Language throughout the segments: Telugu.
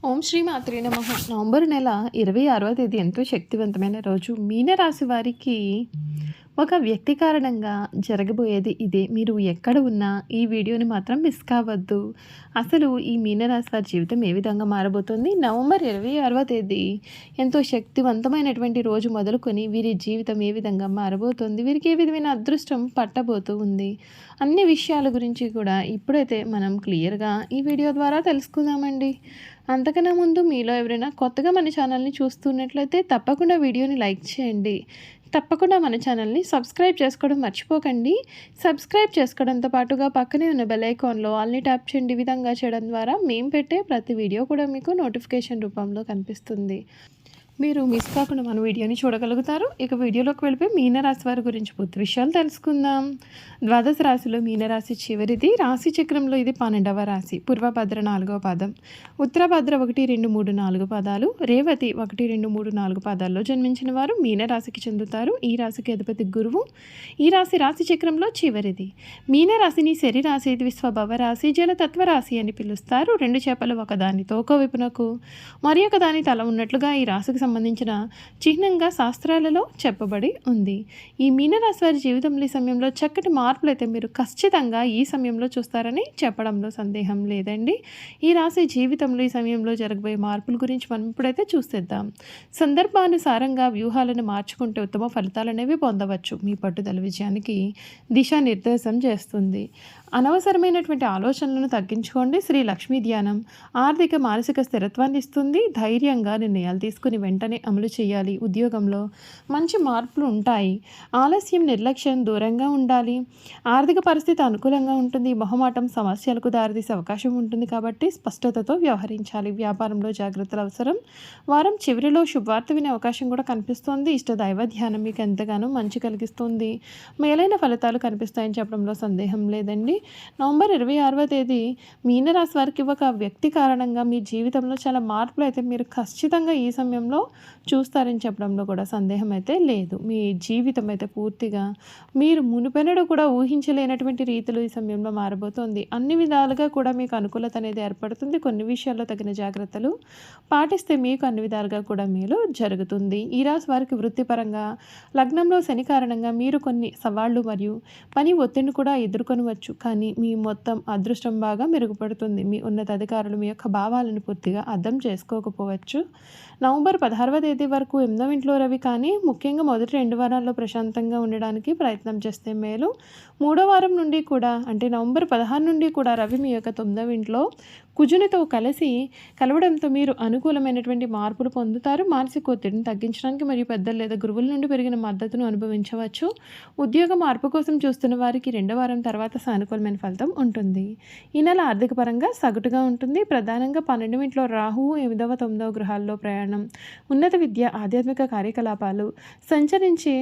ఓం శ్రీ మాత్రే నమః. నవంబర్ నెల 26వ తేదీ ఎంతో శక్తివంతమైన రోజు. మీనరాశి వారికి ఒక వ్యక్తి కారణంగా జరగబోయేది ఇదే. మీరు ఎక్కడ ఉన్నా ఈ వీడియోని మాత్రం మిస్ కావద్దు. అసలు ఈ మీనరాశి వారి జీవితం ఏ విధంగా మారబోతుంది? నవంబర్ 26వ తేదీ ఎంతో శక్తివంతమైనటువంటి రోజు మొదలుకొని వీరి జీవితం ఏ విధంగా మారబోతుంది? వీరికి ఏ విధమైన అదృష్టం పట్టబోతూ ఉంది? అన్ని విషయాల గురించి కూడా ఇప్పుడైతే మనం క్లియర్గా ఈ వీడియో ద్వారా తెలుసుకుందామండి. అంతకన్నా ముందు మీలో ఎవరైనా కొత్తగా మన ఛానల్ని చూస్తున్నట్లయితే తప్పకుండా వీడియోని లైక్ చేయండి. తప్పకుండా మన ఛానల్ని సబ్స్క్రైబ్ చేసుకోవడం మర్చిపోకండి. సబ్స్క్రైబ్ చేసుకోవడంతో పాటుగా పక్కనే ఉన్న బెల్ ఐకాన్లో ఆల్ని ట్యాప్ చేయండి. ఈ విధంగా చేయడం ద్వారా మేము పెట్టే ప్రతి వీడియో కూడా మీకు నోటిఫికేషన్ రూపంలో కనిపిస్తుంది. మీరు మిస్ కాకుండా మన వీడియోని చూడగలుగుతారు. ఇక వీడియోలోకి వెళ్ళిపోయి మీనరాశి వారి గురించి పూర్తి విషయాలు తెలుసుకుందాం. ద్వాదశ రాశిలో మీనరాశి చివరిది. రాశి చక్రంలో ఇది 12వ రాశి. పూర్వభద్ర 4వ పాదం, ఉత్తరభద్ర 1, 2, 3, 4 పాదాలు, రేవతి 1, 2, 3, 4 పాదాల్లో జన్మించిన వారు మీనరాశికి చెందుతారు. ఈ రాశికి అధిపతి గురువు. ఈ రాశి చక్రంలో చివరిది. మీనరాశిని శరీరాశి, ద్విస్వభావ రాశి, జలతత్వ రాశి అని పిలుస్తారు. 2 చేపలు ఒకదాని తోక వైపునకు మరి ఒక దాని తల ఉన్నట్లుగా ఈ రాశికి సంబంధించిన చిహ్నంగా శాస్త్రాలలో చెప్పబడి ఉంది. ఈ మీనరాశి వారి జీవితంలో ఈ సమయంలో చక్కటి మార్పులు అయితే మీరు ఖచ్చితంగా ఈ సమయంలో చూస్తారని చెప్పడంలో సందేహం లేదండి. ఈ రాశి జీవితంలో ఈ సమయంలో జరగబోయే మార్పుల గురించి మనం ఇప్పుడైతే చూసేద్దాం. సందర్భానుసారంగా వ్యూహాలను మార్చుకుంటే ఉత్తమ ఫలితాలు అనేవి పొందవచ్చు. మీ పట్టుదల విజయానికి దిశానిర్దేశం చేస్తుంది. అనవసరమైనటువంటి ఆలోచనలను తగ్గించుకోండి. శ్రీ లక్ష్మీ ధ్యానం ఆర్థిక మానసిక స్థిరత్వాన్ని ఇస్తుంది. ధైర్యంగా నిర్ణయాలు తీసుకుని వెంటనే అమలు చేయాలి. ఉద్యోగంలో మంచి మార్పులు ఉంటాయి. ఆలస్యం, నిర్లక్ష్యం దూరంగా ఉండాలి. ఆర్థిక పరిస్థితి అనుకూలంగా ఉంటుంది. మొహమాటం సమస్యలకు దారితీసే అవకాశం ఉంటుంది కాబట్టి స్పష్టతతో వ్యవహరించాలి. వ్యాపారంలో జాగ్రత్తలు అవసరం. వారం చివరిలో శుభవార్త వినే అవకాశం కూడా కనిపిస్తోంది. ఇష్ట దైవ ధ్యానం మీకు ఎంతగానో మంచి కలిగిస్తుంది. మేలైన ఫలితాలు కనిపిస్తాయని చెప్పడంలో సందేహం లేదండి. నవంబర్ 26వ తేదీ మీనరాశి వారికి ఒక వ్యక్తి కారణంగా మీ జీవితంలో చాలా మార్పులు అయితే మీరు ఖచ్చితంగా ఈ సమయంలో చూస్తారని చెప్పడంలో కూడా సందేహం అయితే లేదు. మీ జీవితం అయితే పూర్తిగా మీరు మునుపెన్నడూ కూడా ఊహించలేనటువంటి రీతిలో ఈ సమయంలో మారబోతోంది. అన్ని విధాలుగా కూడా మీకు అనుకూలత అనేది ఏర్పడుతుంది. కొన్ని విషయాల్లో తగిన జాగ్రత్తలు పాటిస్తే మీకు అన్ని విధాలుగా కూడా మేలు జరుగుతుంది. ఈ రాశి వారికి వృత్తిపరంగా లగ్నంలో శని కారణంగా మీరు కొన్ని సవాళ్లు మరియు పని ఒత్తిడిని కూడా ఎదుర్కొనవచ్చు. కానీ మీ మొత్తం అదృష్టం బాగా మెరుగుపడుతుంది. మీ ఉన్నతాధికారులు మీ యొక్క భావాలను పూర్తిగా అర్థం చేసుకోకపోవచ్చు. నవంబర్ 16వ తేదీ వరకు 8వ ఇంట్లో రవి, కానీ ముఖ్యంగా మొదటి 2 వారాల్లో ప్రశాంతంగా ఉండడానికి ప్రయత్నం చేస్తే మేలు. 3వ వారం నుండి కూడా అంటే నవంబర్ 16 నుండి కూడా రవి మీ యొక్క 9వ ఇంట్లో కుజునితో కలవడంతో మీరు అనుకూలమైనటువంటి మార్పులు పొందుతారు. మానసిక ఒత్తిడిని తగ్గించడానికి మరియు పెద్దలు లేదా గురువుల నుండి పెరిగిన మద్దతును అనుభవించవచ్చు. ఉద్యోగ మార్పు కోసం చూస్తున్న వారికి 2వ వారం తర్వాత సానుకూలమైన ఫలితం ఉంటుంది. ఈ నెల ఆర్థిక పరంగా సగటుగా ఉంటుంది. ప్రధానంగా 12వ ఇంట్లో రాహువు, 8వ 9వ గృహాల్లో ప్రయాణం, ఉన్నత విద్య, ఆధ్యాత్మిక కార్యకలాపాలు సంచరించే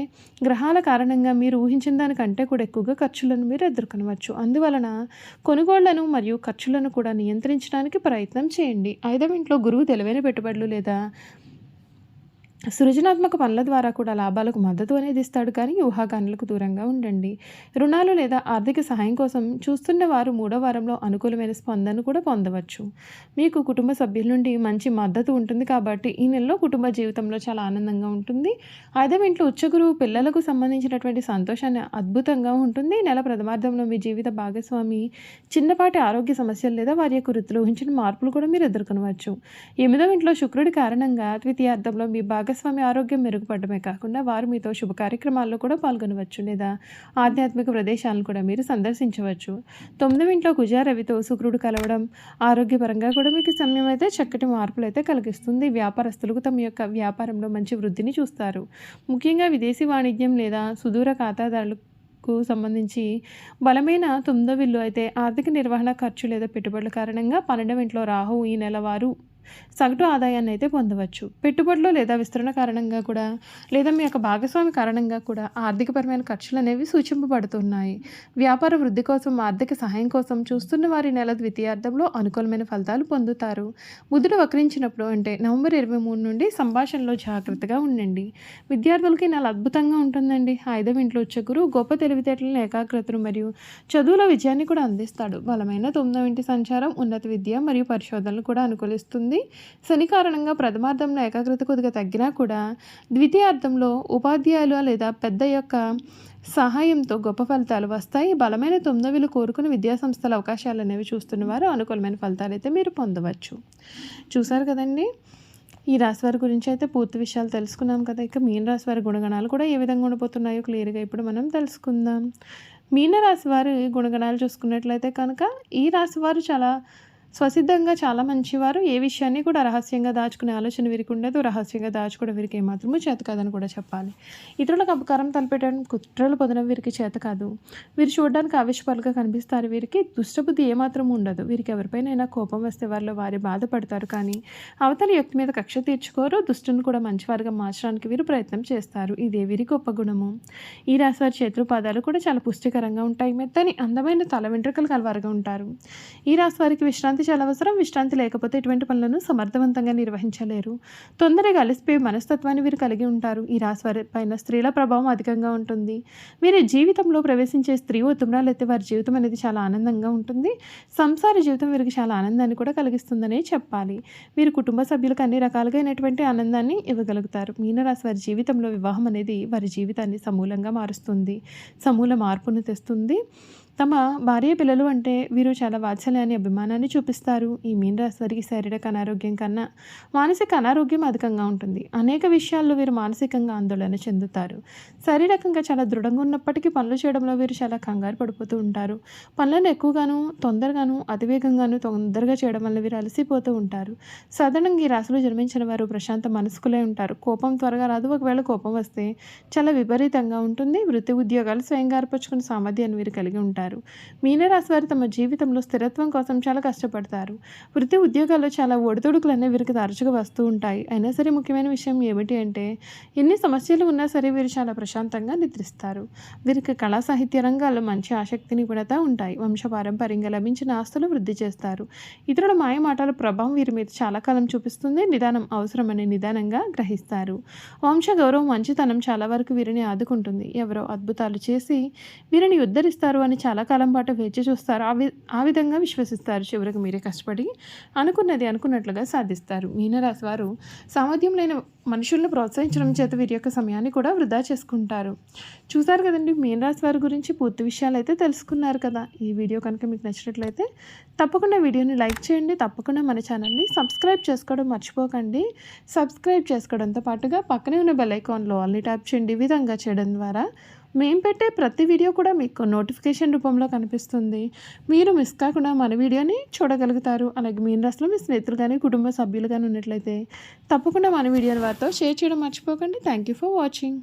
గ్రహాల కారణంగా మీరు ఊహించిన దానికంటే కూడా ఎక్కువగా ఖర్చులను మీరు ఎదుర్కొనవచ్చు. అందువలన కొనుగోళ్లను మరియు ఖర్చులను కూడా నియంత్రించడానికి ప్రయత్నం చేయండి. 5వ ఇంట్లో గురువు తెలివైన పెట్టుబడులు లేదా సృజనాత్మక పనుల ద్వారా కూడా లాభాలకు మద్దతు అనేది ఇస్తాడు, కానీ ఊహాగానాలకు దూరంగా ఉండండి. రుణాలు లేదా ఆర్థిక సహాయం కోసం చూస్తున్న వారు 3వ వారంలో అనుకూలమైన స్పందన కూడా పొందవచ్చు. మీకు కుటుంబ సభ్యుల నుండి మంచి మద్దతు ఉంటుంది కాబట్టి ఈ నెలలో కుటుంబ జీవితంలో చాలా ఆనందంగా ఉంటుంది. 5వ ఇంట్లో ఉచ్చ గురువు పిల్లలకు సంబంధించినటువంటి సంతోషాన్ని అద్భుతంగా ఉంటుంది. నెల ప్రథమార్థంలో మీ జీవిత భాగస్వామి చిన్నపాటి ఆరోగ్య సమస్యలు లేదా వారి యొక్క వృత్తిలో ఊహించిన మార్పులు కూడా మీరు ఎదుర్కొనవచ్చు. 8వ ఇంట్లో శుక్రుడి కారణంగా ద్వితీయార్థంలో మీ భాగస్వామి ఆరోగ్యం మెరుగుపడమే కాకుండా వారు మీతో శుభ కార్యక్రమాల్లో కూడా పాల్గొనవచ్చు లేదా ఆధ్యాత్మిక ప్రదేశాలను కూడా మీరు సందర్శించవచ్చు. 9వ ఇంట్లో కుజ రవితో శుక్రుడు కలవడం ఆరోగ్యపరంగా కూడా మీకు సమయం అయితే చక్కటి మార్పులు అయితే కలిగిస్తుంది. వ్యాపారస్తులకు తమ యొక్క వ్యాపారంలో మంచి వృద్ధిని చూస్తారు. ముఖ్యంగా విదేశీ వాణిజ్యం లేదా సుదూర ఖాతాదారులకు సంబంధించి బలమైన 9వ ఇల్లు అయితే ఆర్థిక నిర్వహణ ఖర్చు లేదా పెట్టుబడుల కారణంగా 12వ ఇంట్లో రాహువు ఈ నెల వారు సగటు ఆదాయాన్ని అయితే పొందవచ్చు. పెట్టుబడులు లేదా విస్తరణ కారణంగా కూడా లేదా మీ యొక్క భాగస్వామి కారణంగా కూడా ఆర్థికపరమైన ఖర్చులు అనేవి సూచింపబడుతున్నాయి. వ్యాపార వృద్ధి కోసం ఆర్థిక సహాయం కోసం చూస్తున్న వారి నెల ద్వితీయార్థంలో అనుకూలమైన ఫలితాలు పొందుతారు. బుధుడు వక్రించినప్పుడు అంటే నవంబర్ 23 నుండి సంభాషణలో జాగ్రత్తగా ఉండండి. విద్యార్థులకి నెల అద్భుతంగా ఉంటుందండి. 5వ ఇంట్లో వచ్చే గురువు గొప్ప తెలివితేటలను, ఏకాగ్రతను మరియు చదువుల విజయాన్ని కూడా అందిస్తాడు. బలమైన 9వ ఇంటి సంచారం ఉన్నత విద్య మరియు పరిశోధనలు కూడా అనుకూలిస్తుంది. ఉంటుంది. శని కారణంగా ప్రథమార్థంలో ఏకాగ్రత కొద్దిగా తగ్గినా కూడా ద్వితీయార్థంలో ఉపాధ్యాయులు లేదా పెద్ద యొక్క సహాయంతో గొప్ప ఫలితాలు వస్తాయి. బలమైన 9లు కోరుకుని విద్యాసంస్థల అవకాశాలు అనేవి చూస్తున్నవారు అనుకూలమైన ఫలితాలు అయితే మీరు పొందవచ్చు. చూసారు కదండి, ఈ రాశి వారి గురించి అయితే పూర్తి విషయాలు తెలుసుకున్నాం కదా. ఇక మీన రాశి వారి గుణగణాలు కూడా ఏ విధంగా ఉండబోతున్నాయో క్లియర్గా ఇప్పుడు మనం తెలుసుకుందాం. మీన రాశి వారి గుణగణాలు చూసుకున్నట్లయితే కనుక ఈ రాశి వారు చాలా స్వసిద్ధంగా చాలా మంచివారు. ఏ విషయాన్ని కూడా రహస్యంగా దాచుకునే ఆలోచన వీరికి ఉండదు. రహస్యంగా దాచుకోవడం వీరికి ఏమాత్రమూ చేత కాదని కూడా చెప్పాలి. ఇతరులకు అపకారం తలపెట్టడం, కుట్రలు పొందడం వీరికి చేత కాదు. వీరు చూడడానికి ఆవేశపాలుగా కనిపిస్తారు. వీరికి దుష్టబుద్ధి ఏమాత్రం ఉండదు. వీరికి ఎవరిపైనైనా కోపం వస్తే వారిలో వారి బాధపడతారు, కానీ అవతల వ్యక్తి మీద కక్ష తీర్చుకోరు. దుష్టుని కూడా మంచివారుగా మార్చడానికి వీరు ప్రయత్నం చేస్తారు. ఇదే వీరి గొప్ప గుణము. ఈ రాశి వారి చేతులు పాదాలు కూడా చాలా పుష్టికరంగా ఉంటాయి. మెత్తని అందమైన తల వెంట్రుకలు కలవారుగా ఉంటారు. ఈ రాశి వారికి విశ్రాంతి చాలా అవసరం. విశ్రాంతి లేకపోతే ఇటువంటి పనులను సమర్థవంతంగా నిర్వహించలేరు. తొందరగా అలసిపోయే మనస్తత్వాన్ని వీరు కలిగి ఉంటారు. ఈ రాశి వారి పైన స్త్రీల ప్రభావం అధికంగా ఉంటుంది. వీరి జీవితంలో ప్రవేశించే స్త్రీ ఉత్తమరాలైతే వారి జీవితం అనేది చాలా ఆనందంగా ఉంటుంది. సంసార జీవితం వీరికి చాలా ఆనందాన్ని కూడా కలిగిస్తుందనే చెప్పాలి. వీరు కుటుంబ సభ్యులకు అన్ని రకాలుగైనటువంటి ఆనందాన్ని ఇవ్వగలుగుతారు. మీనరాశి వారి జీవితంలో వివాహం అనేది వారి జీవితాన్ని సమూలంగా మారుస్తుంది, సమూల మార్పును తెస్తుంది. తమ భార్య పిల్లలు అంటే వీరు చాలా వాత్సల్యాన్ని, అభిమానాన్ని చూపిస్తారు. ఈ మీన రాశి వారికి శారీరక అనారోగ్యం కన్నా మానసిక అనారోగ్యం అధికంగా ఉంటుంది. అనేక విషయాల్లో వీరు మానసికంగా ఆందోళన చెందుతారు. శారీరకంగా చాలా దృఢంగా ఉన్నప్పటికీ పనులు చేయడంలో వీరు చాలా కంగారు పడిపోతూ ఉంటారు. పనులను ఎక్కువగాను, తొందరగాను, అతివేగంగాను తొందరగా చేయడం వల్ల వీరు అలసిపోతూ ఉంటారు. సాధారణంగా ఈ రాశిలో జన్మించిన వారు ప్రశాంత మనస్కులై ఉంటారు. కోపం త్వరగా రాదు. ఒకవేళ కోపం వస్తే చాలా విపరీతంగా ఉంటుంది. వృత్తి ఉద్యోగాలు స్వయంగా ఏర్పరచుకునే సామర్థ్యాన్ని వీరు కలిగి ఉంటారు. మీనరాశి వారు తమ జీవితంలో స్థిరత్వం కోసం చాలా కష్టపడతారు. వృత్తి ఉద్యోగాల్లో చాలా ఒడిదుడుకులు అనేవి వీరికి తరచుగా వస్తూ ఉంటాయి. అయినా సరే ముఖ్యమైన విషయం ఏమిటి అంటే, ఎన్ని సమస్యలు ఉన్నా సరే వీరు చాలా ప్రశాంతంగా నిద్రిస్తారు. వీరికి కళా సాహిత్య రంగాల్లో మంచి ఆసక్తి, నిపుణత ఉంటాయి. వంశపారంపర్యంగా లభించిన ఆస్తులు వృద్ధి చేస్తారు. ఇతరుల మాయ మాటల ప్రభావం వీరి మీద చాలా కాలం చూపిస్తుంది. నిదానం అవసరమని నిదానంగా గ్రహిస్తారు. వంశ గౌరవం, మంచితనం చాలా వరకు వీరిని ఆదుకుంటుంది. ఎవరో అద్భుతాలు చేసి వీరిని ఉద్ధరిస్తారు అని చాలా కాలం పాటు వేచి చూస్తారు. ఆ విధంగా విశ్వసిస్తారు. చివరికి మీరే కష్టపడి అనుకున్నది అనుకున్నట్లుగా సాధిస్తారు. మీనరాశి వారు సామర్థ్యం లేని మనుషులను ప్రోత్సహించడం చేత వీరి యొక్క సమయాన్ని కూడా వృధా చేసుకుంటారు. చూసారు కదండి, మీనరాశి వారి గురించి పూర్తి విషయాలు అయితే తెలుసుకున్నారు కదా. ఈ వీడియో కనుక మీకు నచ్చినట్లయితే తప్పకుండా వీడియోని లైక్ చేయండి. తప్పకుండా మన ఛానల్ని సబ్స్క్రైబ్ చేసుకోవడం మర్చిపోకండి. సబ్స్క్రైబ్ చేసుకోవడంతో పాటుగా పక్కనే ఉన్న బెల్ ఐకాన్లో ఆల్ని ట్యాప్ చేయండి. ఈ విధంగా చేయడం ద్వారా మేము పెట్టే ప్రతి వీడియో కూడా మీకు నోటిఫికేషన్ రూపంలో కనిపిస్తుంది. మీరు మిస్ కాకుండా మన వీడియోని చూడగలుగుతారు. అలాగే మీన రాశిలో మీ స్నేహితులు కానీ, కుటుంబ సభ్యులు కానీ ఉన్నట్లయితే తప్పకుండా మన వీడియోని వారితో షేర్ చేయడం మర్చిపోకండి. Thank you for watching.